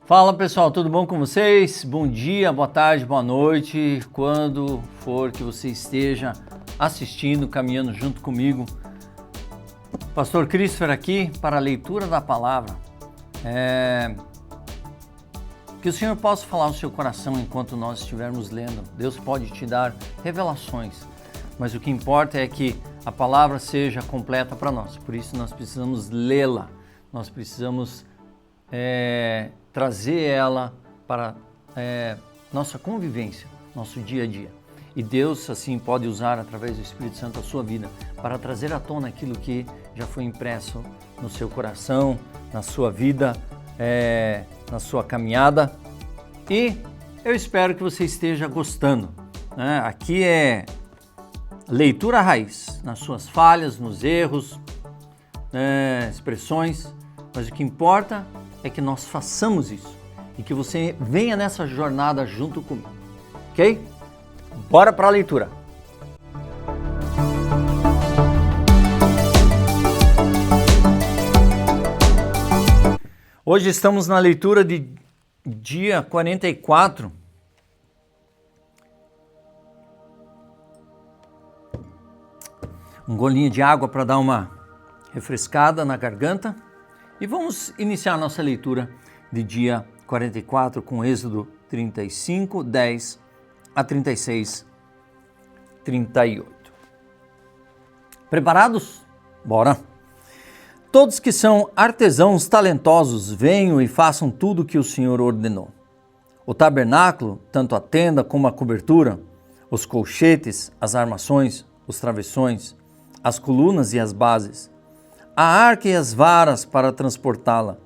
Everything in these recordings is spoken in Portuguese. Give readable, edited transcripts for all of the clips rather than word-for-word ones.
Fala pessoal, tudo bom com vocês? Bom dia, boa tarde, boa noite, quando for que você esteja assistindo, caminhando junto comigo. Pastor Christopher aqui para a leitura da palavra. Que o Senhor possa falar no seu coração enquanto nós estivermos lendo. Deus pode te dar revelações, mas o que importa é que a palavra seja completa para nós. Por isso nós precisamos lê-la, nós precisamos trazer ela para nossa convivência, nosso dia a dia. E Deus, assim, pode usar através do Espírito Santo a sua vida para trazer à tona aquilo que já foi impresso no seu coração, na sua vida, na sua caminhada. E eu espero que você esteja gostando, né? Aqui é leitura raiz, nas suas falhas, nos erros, expressões, mas o que importa é que nós façamos isso e que você venha nessa jornada junto comigo, ok? Bora para a leitura! Hoje estamos na leitura de dia 44. Um golinho de água para dar uma refrescada na garganta. E vamos iniciar a nossa leitura de dia 44 com Êxodo 35, 10 a 36, 38. Preparados? Bora! Todos que são artesãos talentosos, venham e façam tudo o que o Senhor ordenou. O tabernáculo, tanto a tenda como a cobertura, os colchetes, as armações, os travessões, as colunas e as bases, a arca e as varas para transportá-la,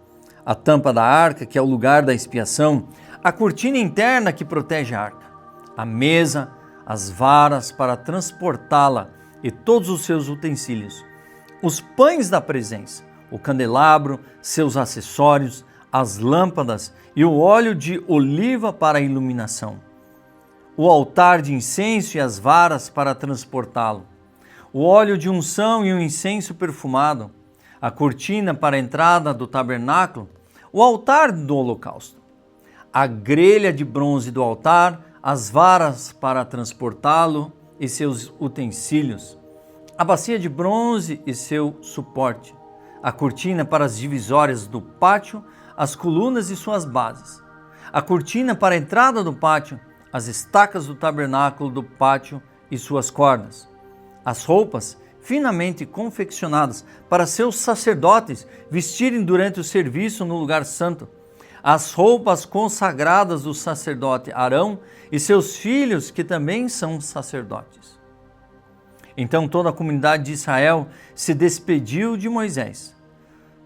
a tampa da arca, que é o lugar da expiação, a cortina interna que protege a arca, a mesa, as varas para transportá-la e todos os seus utensílios, os pães da presença, o candelabro, seus acessórios, as lâmpadas e o óleo de oliva para a iluminação, o altar de incenso e as varas para transportá-lo, o óleo de unção e o incenso perfumado, a cortina para a entrada do tabernáculo, o altar do holocausto, a grelha de bronze do altar, as varas para transportá-lo e seus utensílios, a bacia de bronze e seu suporte, a cortina para as divisórias do pátio, as colunas e suas bases, a cortina para a entrada do pátio, as estacas do tabernáculo do pátio e suas cordas, as roupas finamente confeccionadas para seus sacerdotes vestirem durante o serviço no lugar santo, as roupas consagradas do sacerdote Arão e seus filhos que também são sacerdotes. Então toda a comunidade de Israel se despediu de Moisés.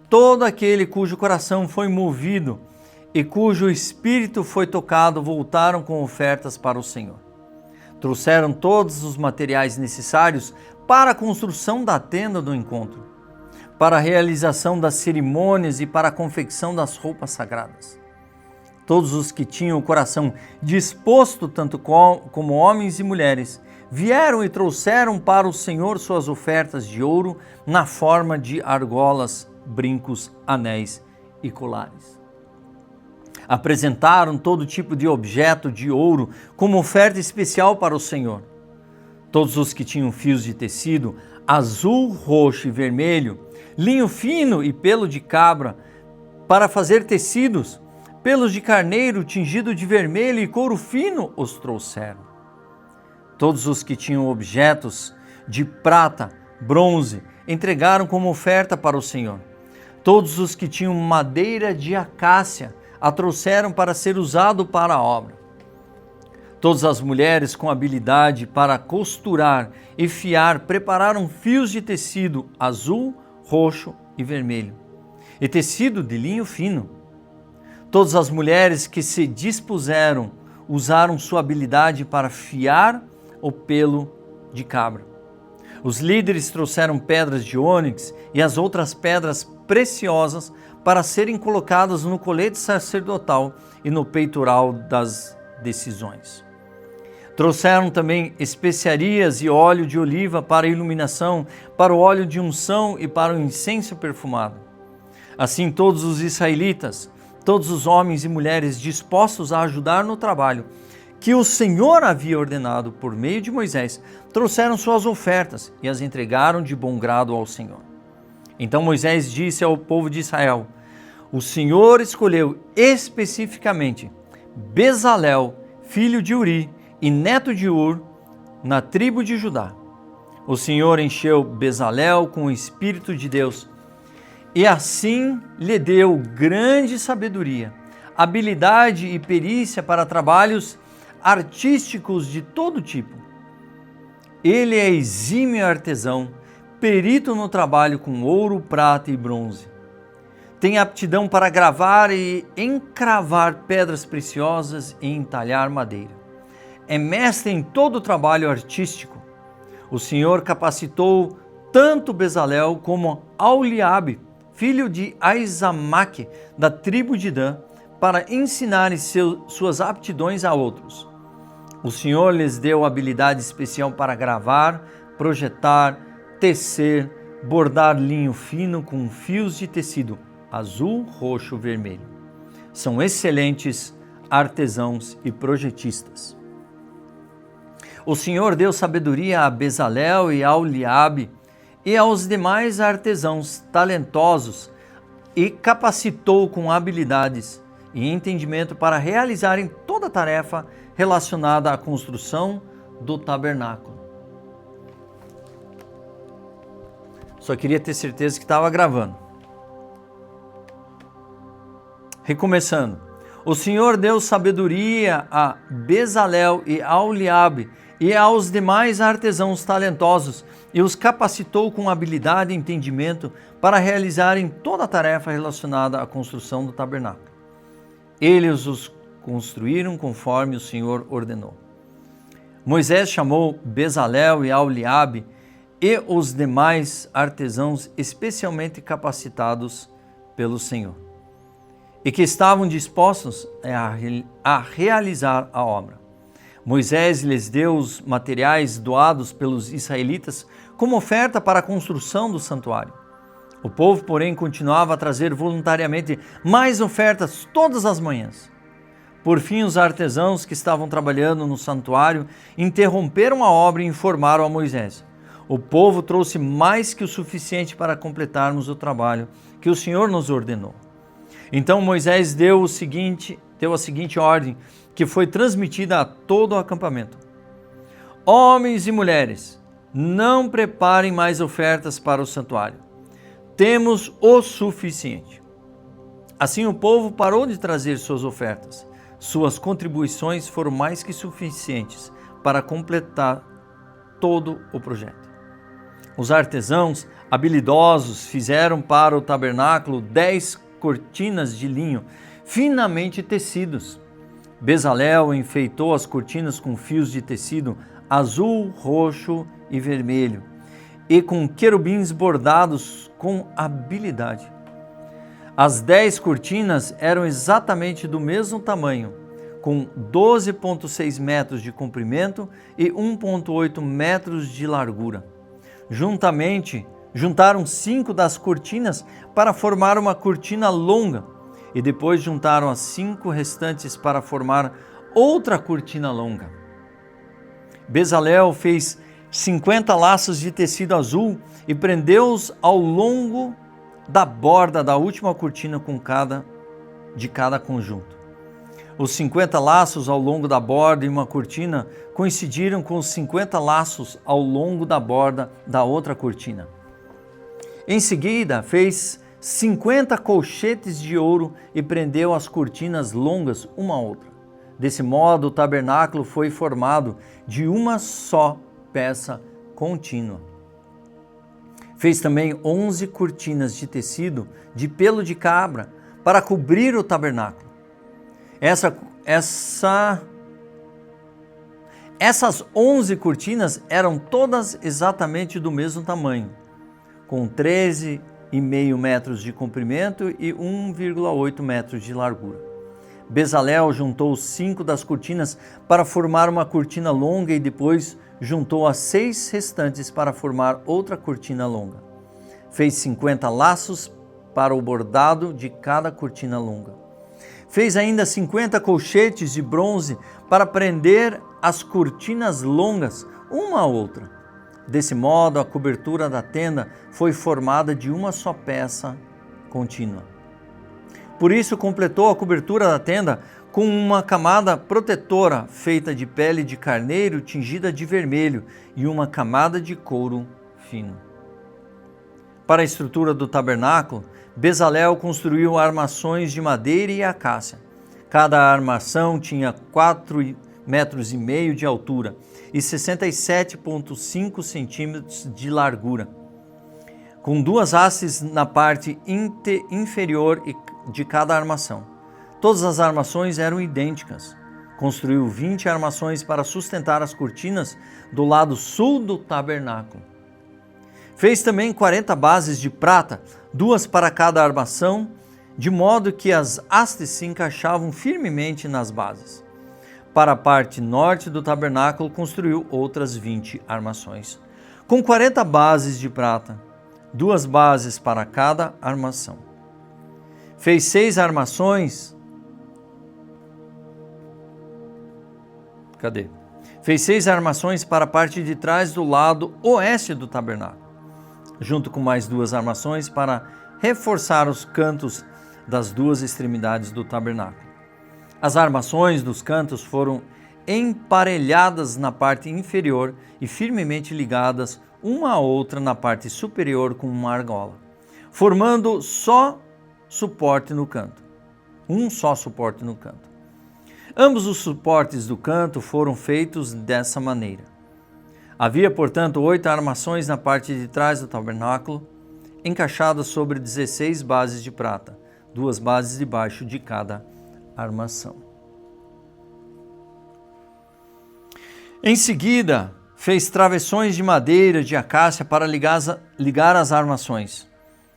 Todo aquele cujo coração foi movido e cujo espírito foi tocado voltaram com ofertas para o Senhor. Trouxeram todos os materiais necessários para a construção da tenda do encontro, para a realização das cerimônias e para a confecção das roupas sagradas. Todos os que tinham o coração disposto, tanto como homens e mulheres, vieram e trouxeram para o Senhor suas ofertas de ouro na forma de argolas, brincos, anéis e colares. Apresentaram todo tipo de objeto de ouro como oferta especial para o Senhor. Todos os que tinham fios de tecido azul, roxo e vermelho, linho fino e pelo de cabra, para fazer tecidos, pelos de carneiro tingido de vermelho e couro fino os trouxeram. Todos os que tinham objetos de prata, bronze, entregaram como oferta para o Senhor. Todos os que tinham madeira de acácia, a trouxeram para ser usado para a obra. Todas as mulheres com habilidade para costurar e fiar prepararam fios de tecido azul, roxo e vermelho, e tecido de linho fino. Todas as mulheres que se dispuseram usaram sua habilidade para fiar o pelo de cabra. Os líderes trouxeram pedras de ônix e as outras pedras preciosas para serem colocadas no colete sacerdotal e no peitoral das decisões. Trouxeram também especiarias e óleo de oliva para a iluminação, para o óleo de unção e para o incenso perfumado. Assim todos os israelitas todos os homens e mulheres dispostos a ajudar no trabalho que o Senhor havia ordenado por meio de Moisés, trouxeram suas ofertas e as entregaram de bom grado ao Senhor. Então Moisés disse ao povo de Israel: o Senhor escolheu especificamente Bezalel, filho de Uri e neto de Ur, na tribo de Judá. O Senhor encheu Bezalel com o Espírito de Deus e assim lhe deu grande sabedoria, habilidade e perícia para trabalhos artísticos de todo tipo. Ele é exímio artesão, perito no trabalho com ouro, prata e bronze. Tem aptidão para gravar e encravar pedras preciosas e entalhar madeira. É mestre em todo o trabalho artístico. O Senhor capacitou tanto Bezalel como Aholiabe, filho de Aizamaque, da tribo de Dan, para ensinarem suas aptidões a outros. O Senhor lhes deu habilidade especial para gravar, projetar, tecer, bordar linho fino com fios de tecido azul, roxo, vermelho. São excelentes artesãos e projetistas. O Senhor deu sabedoria a Bezalel e a Aholiabe e aos demais artesãos talentosos e capacitou com habilidades e entendimento para realizarem toda a tarefa relacionada à construção do tabernáculo. Só queria ter certeza que estava gravando. Recomeçando. O Senhor deu sabedoria a Bezalel e a Aholiabe e aos demais artesãos talentosos e os capacitou com habilidade e entendimento para realizarem toda a tarefa relacionada à construção do tabernáculo. Eles os construíram conforme o Senhor ordenou. Moisés chamou Bezalel e Aholiabe e os demais artesãos especialmente capacitados pelo Senhor e que estavam dispostos a realizar a obra. Moisés lhes deu os materiais doados pelos israelitas como oferta para a construção do santuário. O povo, porém, continuava a trazer voluntariamente mais ofertas todas as manhãs. Por fim, os artesãos que estavam trabalhando no santuário interromperam a obra e informaram a Moisés: o povo trouxe mais que o suficiente para completarmos o trabalho que o Senhor nos ordenou. Então Moisés deu a seguinte ordem, que foi transmitida a todo o acampamento: homens e mulheres, não preparem mais ofertas para o santuário. Temos o suficiente. Assim o povo parou de trazer suas ofertas. Suas contribuições foram mais que suficientes para completar todo o projeto. Os artesãos habilidosos fizeram para o tabernáculo 10 cortinas de linho finamente tecidos. Bezalel enfeitou as cortinas com fios de tecido azul, roxo e vermelho e com querubins bordados com habilidade. As 10 cortinas eram exatamente do mesmo tamanho, com 12,6 metros de comprimento e 1,8 metros de largura. Juntaram 5 das cortinas para formar uma cortina longa e depois juntaram as 5 restantes para formar outra cortina longa. Bezalel fez 50 laços de tecido azul e prendeu-os ao longo da borda da última cortina de cada conjunto. Os 50 laços ao longo da borda em uma cortina coincidiram com os 50 laços ao longo da borda da outra cortina. Em seguida, fez 50 colchetes de ouro e prendeu as cortinas longas uma a outra. Desse modo, o tabernáculo foi formado de uma só peça contínua. Fez também 11 cortinas de tecido de pelo de cabra para cobrir o tabernáculo. Essas 11 cortinas eram todas exatamente do mesmo tamanho, com 13,5 metros de comprimento e 1,8 metros de largura. Bezalel juntou 5 das cortinas para formar uma cortina longa e depois juntou as 6 restantes para formar outra cortina longa. Fez 50 laços para o bordado de cada cortina longa. Fez ainda 50 colchetes de bronze para prender as cortinas longas, uma à outra. Desse modo, a cobertura da tenda foi formada de uma só peça contínua. Por isso, completou a cobertura da tenda com uma camada protetora feita de pele de carneiro tingida de vermelho e uma camada de couro fino. Para a estrutura do tabernáculo, Bezalel construiu armações de madeira e acácia. Cada armação tinha 4,5 metros de altura e 67,5 centímetros de largura, com 2 hastes na parte inferior de cada armação. Todas as armações eram idênticas. Construiu 20 armações para sustentar as cortinas do lado sul do tabernáculo. Fez também 40 bases de prata, 2 para cada armação, de modo que as hastes se encaixavam firmemente nas bases. Para a parte norte do tabernáculo, construiu outras 20 armações, com 40 bases de prata, 2 bases para cada armação. Fez 6 armações. Fez 6 armações para a parte de trás do lado oeste do tabernáculo, junto com mais 2 armações para reforçar os cantos das 2 extremidades do tabernáculo. As armações dos cantos foram emparelhadas na parte inferior e firmemente ligadas uma à outra na parte superior com uma argola, formando só suporte no canto. Um só suporte no canto. Ambos os suportes do canto foram feitos dessa maneira. Havia, portanto, 8 armações na parte de trás do tabernáculo, encaixadas sobre 16 bases de prata, 2 bases debaixo de cada armação. Em seguida, fez travessões de madeira de acácia para ligar as armações.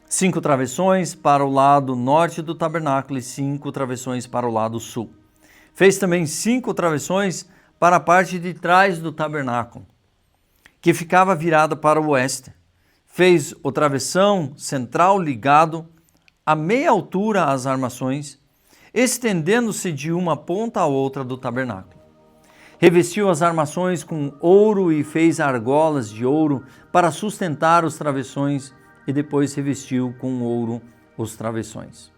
5 travessões para o lado norte do tabernáculo e 5 travessões para o lado sul. Fez também 5 travessões para a parte de trás do tabernáculo, que ficava virada para o oeste. Fez o travessão central ligado a meia altura às armações, estendendo-se de uma ponta à outra do tabernáculo. Revestiu as armações com ouro e fez argolas de ouro para sustentar os travessões e depois revestiu com ouro os travessões.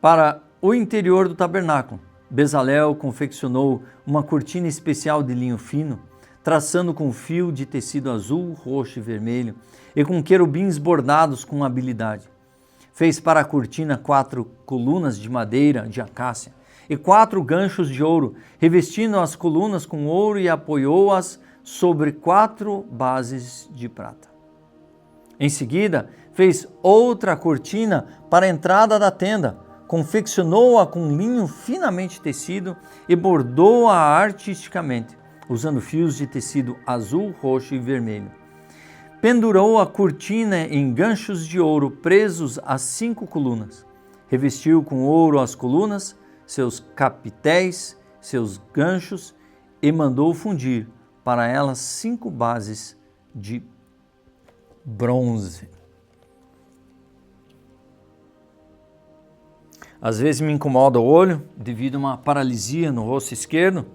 Para o interior do tabernáculo, Bezalel confeccionou uma cortina especial de linho fino, traçando com fio de tecido azul, roxo e vermelho e com querubins bordados com habilidade. Fez para a cortina 4 colunas de madeira de acácia e 4 ganchos de ouro, revestindo as colunas com ouro e apoiou-as sobre 4 bases de prata. Em seguida, fez outra cortina para a entrada da tenda, confeccionou-a com linho finamente tecido e bordou-a artisticamente, usando fios de tecido azul, roxo e vermelho. Pendurou a cortina em ganchos de ouro presos às 5 colunas. Revestiu com ouro as colunas, seus capitéis, seus ganchos e mandou fundir para elas 5 bases de bronze. Às vezes me incomoda o olho devido a uma paralisia no rosto esquerdo.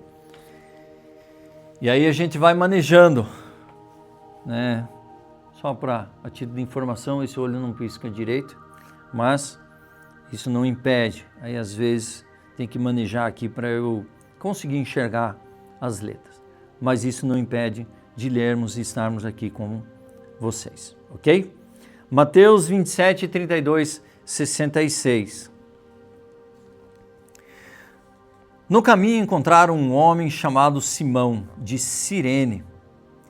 E aí a gente vai manejando, né? Só para a título de informação, esse olho não pisca direito, mas isso não impede. Aí às vezes tem que manejar aqui para eu conseguir enxergar as letras. Mas isso não impede de lermos e estarmos aqui com vocês, ok? Mateus 27, 32, 66. No caminho encontraram um homem chamado Simão, de Cirene,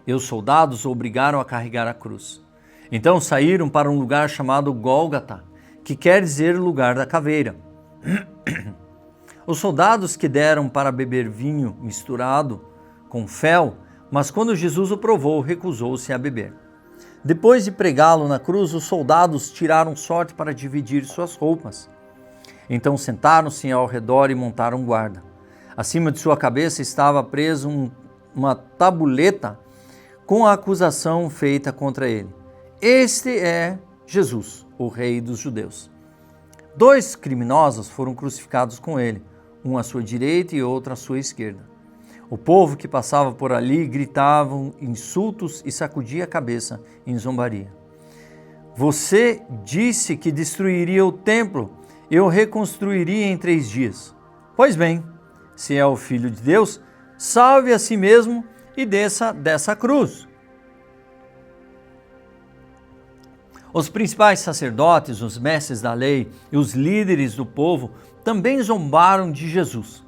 e os soldados o obrigaram a carregar a cruz. Então saíram para um lugar chamado Gólgata, que quer dizer lugar da caveira. Os soldados que deram para beber vinho misturado com fel, mas quando Jesus o provou, recusou-se a beber. Depois de pregá-lo na cruz, os soldados tiraram sorte para dividir suas roupas. Então sentaram-se ao redor e montaram guarda. Acima de sua cabeça estava preso uma tabuleta com a acusação feita contra ele. Este é Jesus, o Rei dos Judeus. 2 criminosos foram crucificados com ele, um à sua direita e outro à sua esquerda. O povo que passava por ali gritavam insultos e sacudia a cabeça em zombaria. Você disse que destruiria o templo e o reconstruiria em 3 dias. Pois bem, se é o Filho de Deus, salve a si mesmo e desça dessa cruz. Os principais sacerdotes, os mestres da lei e os líderes do povo também zombaram de Jesus.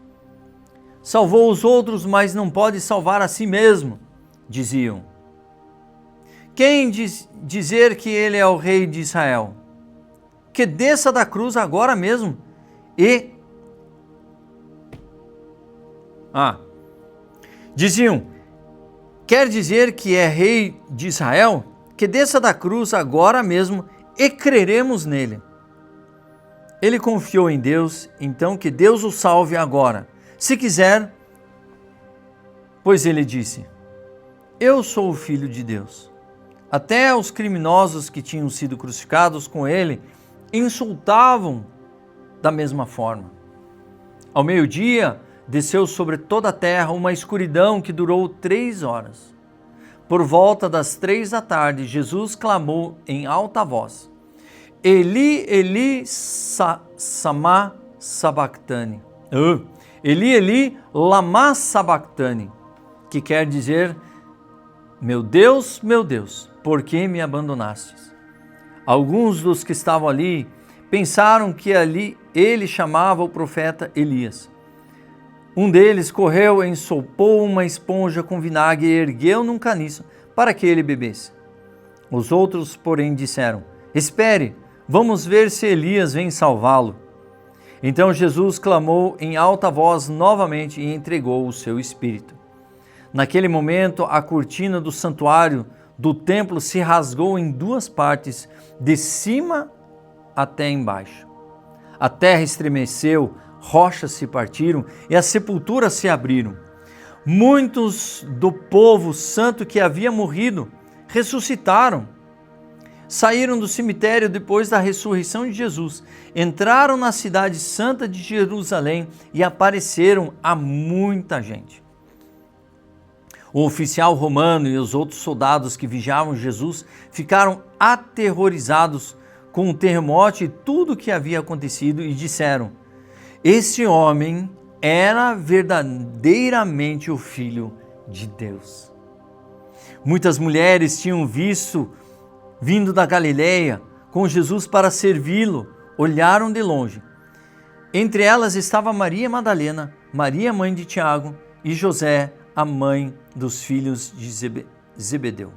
Salvou os outros, mas não pode salvar a si mesmo, diziam. Quem dizer que ele é o rei de Israel? Que desça da cruz agora mesmo e... Diziam, quer dizer que é rei de Israel? Que desça da cruz agora mesmo e creremos nele. Ele confiou em Deus, então que Deus o salve agora, se quiser, pois ele disse, eu sou o Filho de Deus. Até os criminosos que tinham sido crucificados com ele insultavam da mesma forma. Ao meio-dia, desceu sobre toda a terra uma escuridão que durou 3 horas. Por volta das 3 da tarde, Jesus clamou em alta voz, Eli, Eli, sama sabachthani. Eli, Eli, lama sabachthani, que quer dizer, meu Deus, por que me abandonastes? Alguns dos que estavam ali pensaram que ali ele chamava o profeta Elias. Um deles correu e ensopou uma esponja com vinagre e ergueu num caniço para que ele bebesse. Os outros, porém, disseram, espere, vamos ver se Elias vem salvá-lo. Então Jesus clamou em alta voz novamente e entregou o seu espírito. Naquele momento, a cortina do santuário do templo se rasgou em 2 partes, de cima até embaixo. A terra estremeceu, rochas se partiram e as sepulturas se abriram. Muitos do povo santo que havia morrido ressuscitaram. Saíram do cemitério depois da ressurreição de Jesus, entraram na cidade santa de Jerusalém e apareceram a muita gente. O oficial romano e os outros soldados que vigiavam Jesus ficaram aterrorizados com o terremoto e tudo o que havia acontecido e disseram, esse homem era verdadeiramente o Filho de Deus. Muitas mulheres tinham vindo da Galileia com Jesus para servi-lo, olharam de longe. Entre elas estava Maria Madalena, Maria mãe de Tiago e José, a mãe dos filhos de Zebedeu.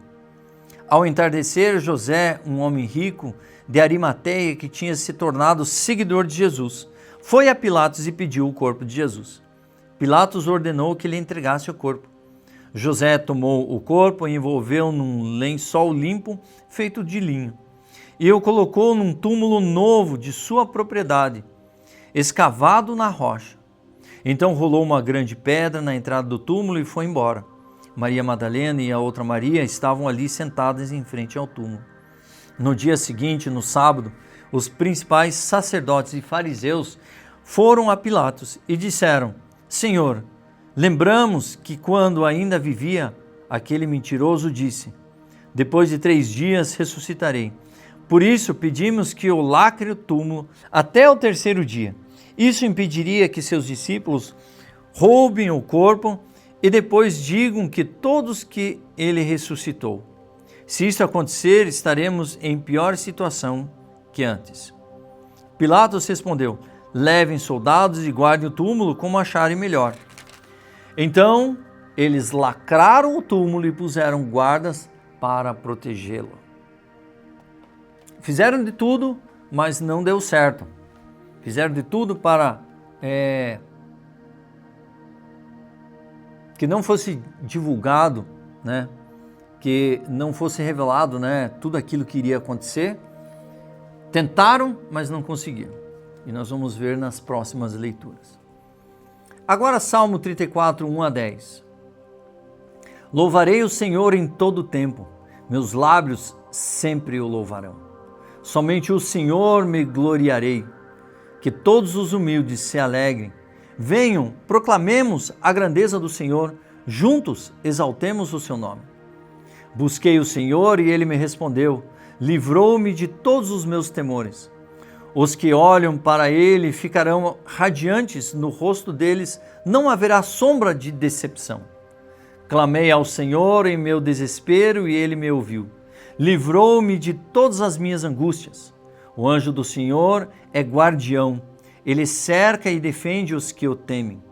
Ao entardecer, José, um homem rico de Arimateia que tinha se tornado seguidor de Jesus, foi a Pilatos e pediu o corpo de Jesus. Pilatos ordenou que lhe entregasse o corpo. José tomou o corpo e envolveu num lençol limpo feito de linho e o colocou num túmulo novo de sua propriedade, escavado na rocha. Então rolou uma grande pedra na entrada do túmulo e foi embora. Maria Madalena e a outra Maria estavam ali sentadas em frente ao túmulo. No dia seguinte, no sábado, os principais sacerdotes e fariseus foram a Pilatos e disseram, Senhor, lembramos que quando ainda vivia, aquele mentiroso disse, depois de 3 dias ressuscitarei. Por isso pedimos que o lacre o túmulo até o 3º dia. Isso impediria que seus discípulos roubem o corpo e depois digam que todos que ele ressuscitou. Se isso acontecer, estaremos em pior situação que antes. Pilatos respondeu, levem soldados e guardem o túmulo como acharem melhor. Então, eles lacraram o túmulo e puseram guardas para protegê-lo. Fizeram de tudo, mas não deu certo. Fizeram de tudo para que não fosse divulgado, que não fosse revelado, tudo aquilo que iria acontecer. Tentaram, mas não conseguiram. E nós vamos ver nas próximas leituras. Agora Salmo 34, 1 a 10. Louvarei o Senhor em todo o tempo, meus lábios sempre o louvarão. Somente o Senhor me gloriarei. Que todos os humildes se alegrem. Venham, proclamemos a grandeza do Senhor, juntos exaltemos o seu nome. Busquei o Senhor e ele me respondeu, livrou-me de todos os meus temores. Os que olham para ele ficarão radiantes, no rosto deles não haverá sombra de decepção. Clamei ao Senhor em meu desespero e ele me ouviu. Livrou-me de todas as minhas angústias. O anjo do Senhor é guardião, ele cerca e defende os que o temem.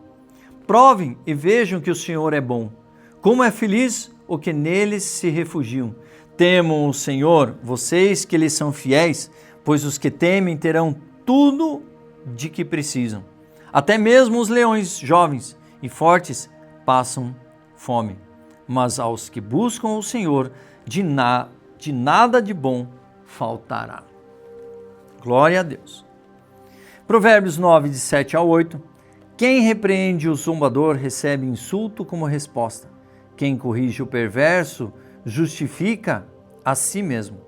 Provem e vejam que o Senhor é bom. Como é feliz o que neles se refugiam. Temam o Senhor, vocês que lhe são fiéis, pois os que temem terão tudo de que precisam. Até mesmo os leões jovens e fortes passam fome. Mas aos que buscam o Senhor, de nada de bom faltará. Glória a Deus. Provérbios 9, de 7 a 8. Quem repreende o zombador recebe insulto como resposta. Quem corrige o perverso justifica a si mesmo.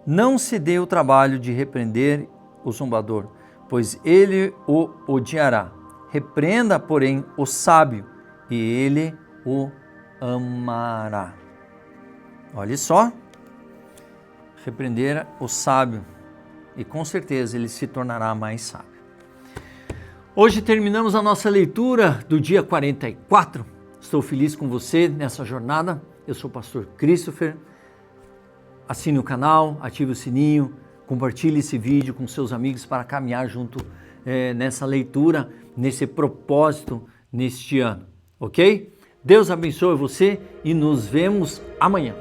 Não se dê o trabalho de repreender o zombador, pois ele o odiará. Repreenda, porém, o sábio, e ele o amará. Olha só, repreender o sábio, e com certeza ele se tornará mais sábio. Hoje terminamos a nossa leitura do dia 44. Estou feliz com você nessa jornada. Eu sou o pastor Christopher. Assine o canal, ative o sininho, compartilhe esse vídeo com seus amigos para caminhar junto nessa leitura, nesse propósito, neste ano, ok? Deus abençoe você e nos vemos amanhã.